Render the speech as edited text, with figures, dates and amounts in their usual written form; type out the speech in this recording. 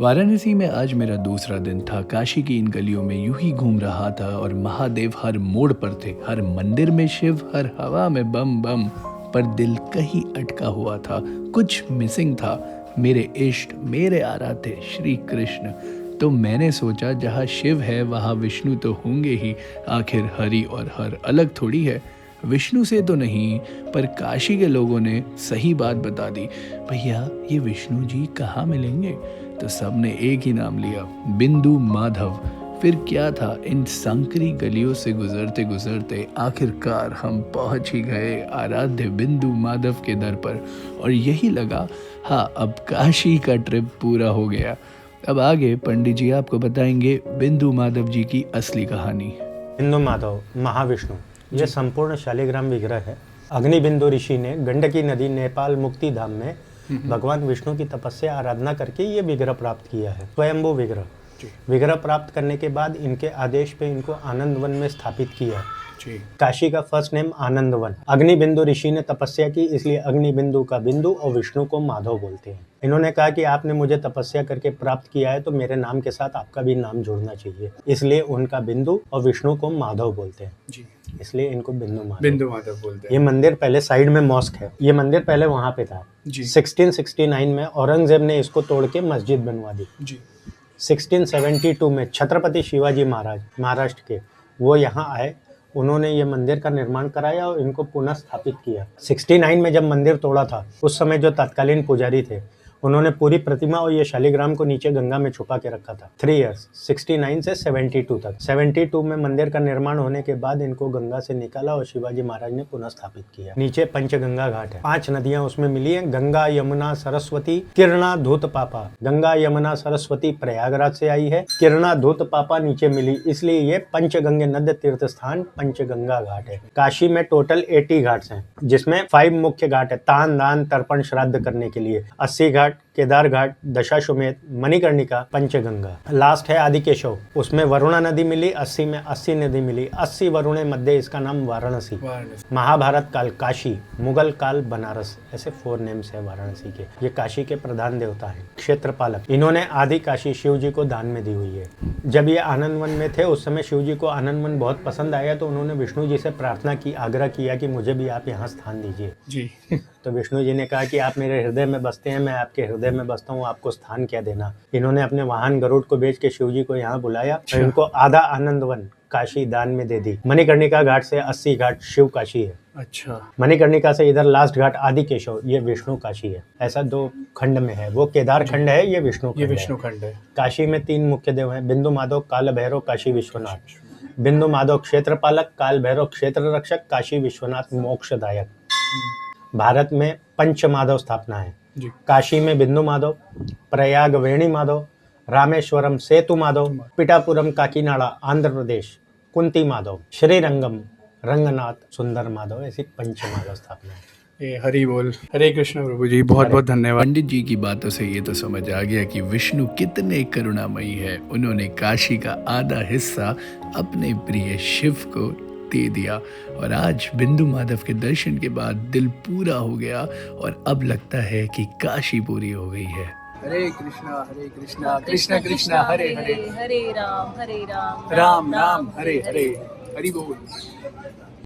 वाराणसी में आज मेरा दूसरा दिन था। काशी की इन गलियों में यूं ही घूम रहा था और महादेव हर मोड़ पर थे। हर मंदिर में शिव, हर हवा में बम बम। पर दिल कहीं अटका हुआ था, कुछ मिसिंग था। मेरे इष्ट, मेरे आराध्य श्री कृष्ण। तो मैंने सोचा जहाँ शिव है वहाँ विष्णु तो होंगे ही। आखिर हरि और हर अलग थोड़ी है। विष्णु से तो नहीं, पर काशी के लोगों ने सही बात बता दी। भैया ये विष्णु जी कहाँ मिलेंगे? तो सबने एक ही नाम लिया, बिंदु माधव। फिर क्या था, इन संकरी गलियों से गुजरते गुजरते आखिरकार हम पहुंच ही गए आराध्य बिंदु माधव के दर पर। और यही लगा, हाँ अब काशी का ट्रिप पूरा हो गया। अब आगे पंडित जी आपको बताएंगे बिंदु माधव जी की असली कहानी। बिंदु माधव महाविष्णु ये संपूर्ण शालिग्राम विग्रह है। अग्निबिंदु ऋषि ने गंडकी नदी नेपाल मुक्ति धाम में भगवान विष्णु की तपस्या आराधना करके ये विग्रह प्राप्त किया है। स्वयंभू विग्रह। विग्रह प्राप्त करने के बाद इनके आदेश पे इनको आनंदवन में स्थापित किया। काशी का फर्स्ट नेम आनंदवन। अग्निबिंदु ऋषि ने तपस्या की, इसलिए अग्निबिंदु का बिंदु और विष्णु को माधव बोलते हैं। इन्होंने कहा कि आपने मुझे तपस्या करके प्राप्त किया है तो मेरे नाम के साथ आपका भी नाम जुड़ना चाहिए, इसलिए उनका बिंदु और विष्णु को माधव बोलते हैं जी। इसलिए इनको बिंदु माधव बोलते हैं। ये मंदिर पहले साइड में मॉस्क है। ये मंदिर पहले वहां पे था जी। 1669 में औरंगजेब ने इसको तोड़ के मस्जिद बनवा दी जी। 1672 में छत्रपति शिवाजी महाराज महाराष्ट्र के वो यहाँ आए, उन्होंने ये मंदिर का निर्माण कराया और इनको पुनः स्थापित किया। 69 में जब मंदिर तोड़ा था उस समय जो तत्कालीन पुजारी थे उन्होंने पूरी प्रतिमा और ये शालिग्राम को नीचे गंगा में छुपा के रखा था। 3 इयर्स 69 से 72 तक। 72 में मंदिर का निर्माण होने के बाद इनको गंगा से निकाला और शिवाजी महाराज ने पुनः स्थापित किया। नीचे पंचगंगा घाट है, 5 नदियां उसमें मिली है, गंगा यमुना सरस्वती किरणा धूत पापा। गंगा यमुना सरस्वती प्रयागराज से आई है, किरणा धूत पापा नीचे मिली, इसलिए ये पंचगंगे नद तीर्थ स्थान पंचगंगा घाट है। काशी में टोटल 80 घाट्स हैं, जिसमें 5 मुख्य घाट है तान दान तर्पण श्राद्ध करने के लिए। 80 घाट, केदार घाट, दशाश्वमेध, मणिकर्णिका, पंचगंगा। लास्ट है आदिकेशव, उसमें वरुणा नदी मिली, 80 में 80 नदी मिली। 80 वरुणे मध्य इसका नाम वाराणसी। महाभारत काल काशी, मुगल काल बनारस, ऐसे 4 नेम्स है वाराणसी के। ये काशी के प्रधान देवता हैं, क्षेत्रपालक। इन्होंने आदि काशी शिव जी को दान में दी हुई है। जब ये आनंदवन में थे उस समय शिव जी को आनंदवन बहुत पसंद आया, तो उन्होंने विष्णु जी से प्रार्थना की, आग्रह किया कि मुझे भी आप यहाँ स्थान दीजिए जी। तो विष्णु जी ने कहा कि आप मेरे हृदय में बसते हैं, मैं आपके हृदय में बसता हूँ, आपको स्थान क्या देना। इन्होंने अपने वाहन गरुड़ को बेच के शिव जी को यहाँ बुलाया और इनको आधा आनंदवन काशी दान में दे दी। मणिकर्णिका घाट से 80 घाट शिव काशी है। अच्छा। मणिकर्णिका से इधर लास्ट घाट आदिकेशव, ये विष्णु काशी है। ऐसा 2 खंड में है, वो केदार खंड है, ये विष्णु खंड है। काशी में 3 मुख्य देव हैं, बिंदु माधव, काल भैरव, काशी विश्वनाथ। बिंदु माधव क्षेत्रपालक, काल भैरव क्षेत्र रक्षक, काशी विश्वनाथ मोक्षदायक। भारत में पंच माधव स्थापना है जी। काशी में बिंदु माधव, प्रयाग वेणी माधव, रामेश्वरम सेतु माधव, पिठापुरम काकीनाडा आंध्र प्रदेश कुंती माधव, श्रीरंगम रंगनाथ सुंदर माधव, ऐसी पंच माधव स्थापना है। ये हरि बोल। हरे कृष्ण प्रभु जी, बहुत बहुत धन्यवाद। पंडित जी की बातों से ये तो समझ आ गया कि विष्णु कितने करुणामयी है। उन्होंने काशी का आधा हिस्सा अपने प्रिय शिव को दे दिया और आज बिंदु माधव के दर्शन के बाद दिल पूरा हो गया और अब लगता है कि काशी पूरी हो गई है। हरे कृष्णा कृष्णा कृष्णा हरे हरे, हरे राम राम राम हरे हरे। हरि बोल।